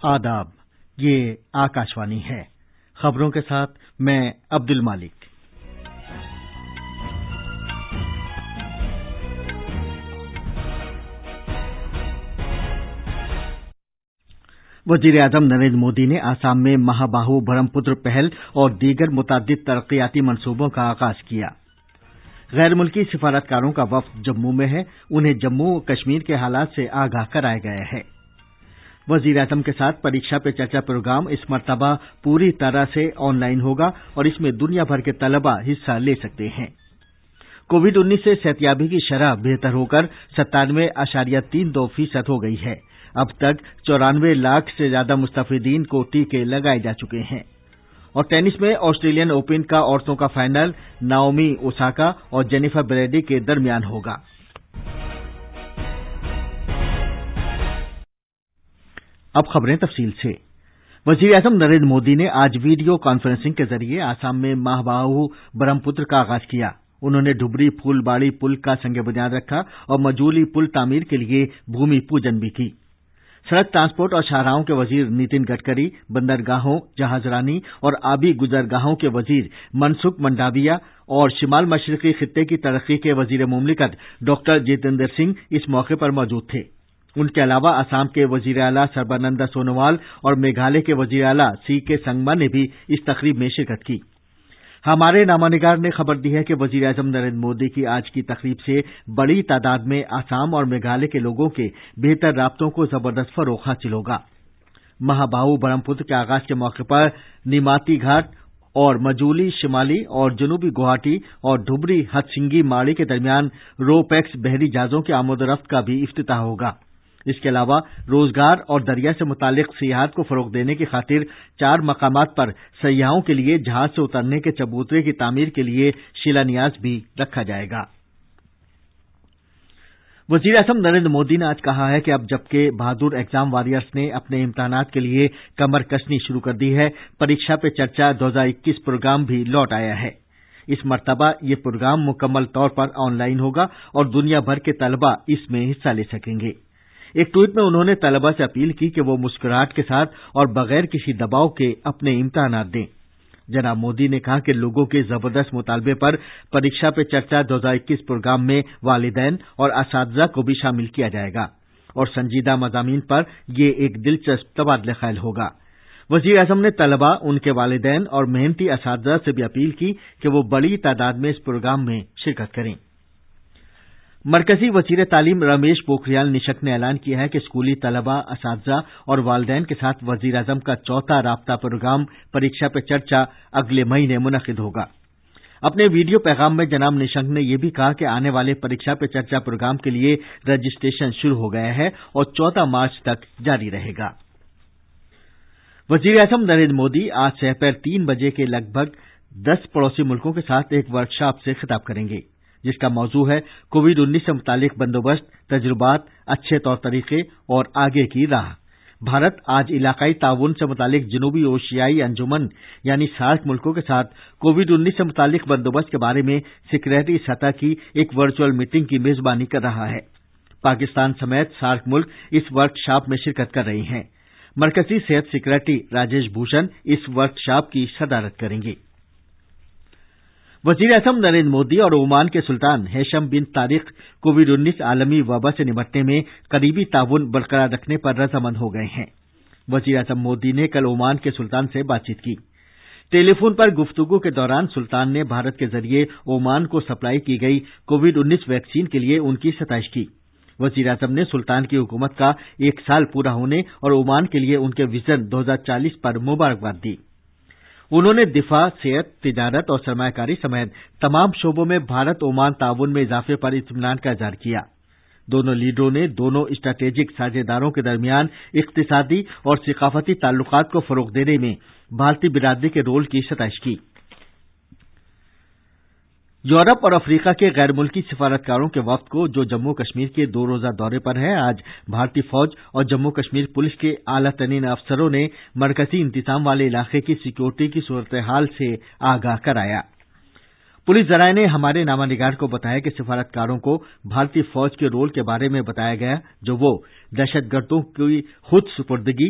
آداب، یہ آکاشوانی ہے۔ خبروں کے ساتھ میں عبد المالک۔ وزیر اعظم نریندر مودی نے آسام میں مہاباہو برہم پتر پہل اور دیگر متعدد ترقیاتی منصوبوں کا آغاز کیا۔ غیر ملکی سفارتکاروں کا وفد جموں میں ہے، انہیں جموں و کشمیر کے حالات سے آگاہ کرایا گیا ہے۔ وزیر اعظم کے ساتھ پریکشا پہ چرچا پروگرام اس مرتبہ پوری طرح سے آن لائن ہوگا اور اس میں دنیا بھر کے طلباء حصہ لے سکتے ہیں۔ کووڈ-19 سے صحتیابی کی شرح بہتر ہو کر 97.32% ہو گئی ہے۔ اب تک 94 لاکھ سے زیادہ مستفیدین کو ٹیکے لگائے جا چکے ہیں۔ اور ٹینس میں آسٹریلین اوپن کا عورتوں کا فائنل ناؤمی اوساکا اور جینیفر بریڈی کے درمیان ہوگا۔ اب خبریں تفصیل سے۔ وزیر اعظم نریندر مودی نے آج ویڈیو کانفرنسنگ کے ذریعے آسام میں مہاباہو برہم پتر کا آغاز کیا۔ انہوں نے ڈھبری پھول باڑی پل کا سنگ بنیاد رکھا اور مجولی پل تعمیر کے لیے بھومی پوجن بھی کی۔ سڑک ٹرانسپورٹ اور شاہراہوں کے وزیر نتن گڈکری، بندرگاہوں، جہاز رانی اور آبی گزرگاہوں کے وزیر منسکھ منڈاویہ اور شمال مشرقی خطے کی ترقی کے وزیر مملکت ڈاکٹر جتیندر سنگھ اس موقع پر موجود تھے۔ ان کے علاوہ آسام کے وزیر اعلیٰ سربانند سونووال اور میگھالیہ کے وزیر اعلیٰ سی کے سنگما نے بھی اس تقریب میں شرکت کی۔ ہمارے نامہ نگار نے خبر دی ہے کہ وزیر اعظم نریندر مودی کی آج کی تقریب سے بڑی تعداد میں آسام اور میگھالیہ کے لوگوں کے بہتر رابطوں کو زبردست فروغ حاصل ہوگا۔ مہاباہو برہم پتر کے آغاز کے موقع پر نیماتی گھاٹ اور مجولی شمالی اور جنوبی گوہاٹی اور ڈھبری ہتسنگی ماڑی کے درمیان رو پیکس بحری جہازوں کے آمد و رفت کا بھی افتتاح ہوگا۔ اس کے علاوہ روزگار اور دریا سے متعلق سیاحت کو فروغ دینے کی خاطر 4 مقامات پر سیاحوں کے لیے جہاز سے اترنے کے چبوترے کی تعمیر کے لیے شیلانیاس بھی رکھا جائے گا۔ وزیر اعظم نریندر مودی نے آج کہا ہے کہ اب جبکہ بہادر ایگزام وارئرز نے اپنے امتحانات کے لیے کمر کشنی شروع کر دی ہے، پریکشا پہ چرچا 2021 پروگرام بھی لوٹ آیا ہے۔ اس مرتبہ یہ پروگرام مکمل طور پر آن لائن ہوگا اور دنیا بھر کے طلباء اس میں حصہ لے سکیں گے۔ ایک ٹویٹ میں انہوں نے طلباء سے اپیل کی کہ وہ مسکراہٹ کے ساتھ اور بغیر کسی دباؤ کے اپنے امتحانات دیں۔ جناب مودی نے کہا کہ لوگوں کے زبردست مطالبے پر پریکشا پہ چرچا 2021 پروگرام میں والدین اور اساتذہ کو بھی شامل کیا جائے گا اور سنجیدہ مضامین پر یہ ایک دلچسپ تبادلہ خیال ہوگا۔ وزیر اعظم نے طلباء، ان کے والدین اور محنتی اساتذہ سے بھی اپیل کی کہ وہ بڑی تعداد میں اس پروگرام میں شرکت کریں۔ مرکزی وزیر تعلیم رمیش پوکھریال نشنک نے اعلان کیا ہے کہ اسکولی طلباء، اساتذہ اور والدین کے ساتھ وزیر اعظم کا چوتھا رابطہ پروگرام پریکشا پہ چرچا اگلے مہینے منعقد ہوگا۔ اپنے ویڈیو پیغام میں جناب نشنک نے یہ بھی کہا کہ آنے والے پریکشا پہ چرچا پروگرام کے لیے رجسٹریشن شروع ہو گیا ہے اور 14 مارچ تک جاری رہے گا۔ وزیر اعظم نریندر مودی آج سحر 3 بجے کے لگ بھگ 10 پڑوسی ملکوں کے ساتھ ایک ورکشاپ سے خطاب کریں گے، جس کا موضوع ہے کووڈ-19 سے متعلق بندوبست، تجربات، اچھے طور طریقے اور آگے کی راہ۔ بھارت آج علاقائی تعاون سے متعلق جنوبی ایشیائی انجمن یعنی سارک ملکوں کے ساتھ کووڈ-19 سے متعلق بندوبست کے بارے میں سیکریٹری سطح کی ایک ورچوئل میٹنگ کی میزبانی کر رہا ہے۔ پاکستان سمیت سارک ملک اس ورکشاپ میں شرکت کر رہے ہیں۔ مرکزی صحت سیکریٹری راجیش بھوشن اس ورکشاپ کی صدارت کریں گے۔ وزیر اعظم نریندر مودی اور عمان کے سلطان ہیثم بن طارق کووڈ-19 عالمی وبا سے نمٹنے میں قریبی تعاون برقرار رکھنے پر رضامند ہو گئے ہیں۔ وزیر اعظم مودی نے کل عمان کے سلطان سے بات چیت کی۔ ٹیلی فون پر گفتگو کے دوران سلطان نے بھارت کے ذریعے عمان کو سپلائی کی گئی کووڈ-19 ویکسین کے لیے ان کی ستائش کی۔ وزیر اعظم نے سلطان کی حکومت کا 1 سال پورا ہونے اور عمان کے لیے ان کے وژن 2040 پر مبارکباد دی۔ انہوں نے دفاع، صحت، تجارت اور سرمایہ کاری سمیت تمام شعبوں میں بھارت عمان تعاون میں اضافے پر اطمینان کا اظہار کیا۔ دونوں لیڈروں نے دونوں اسٹریٹجک ساجھیداروں کے درمیان اقتصادی اور ثقافتی تعلقات کو فروغ دینے میں بھارتی برادری کے رول کی ستائش کی۔ یورپ اور افریقہ کے غیر ملکی سفارتکاروں کے وفد کو جو جموں کشمیر کے 2 روزہ دورے پر ہے، آج بھارتی فوج اور جموں کشمیر پولیس کے اعلیٰ ترین افسروں نے مرکزی انتظام والے علاقے کی سیکورٹی کی صورتحال سے آگاہ کرایا۔ پولیس ذرائع نے ہمارے نامہ نگار کو بتایا کہ سفارتکاروں کو بھارتی فوج کے رول کے بارے میں بتایا گیا جو وہ دہشت گردوں کی خود سپردگی،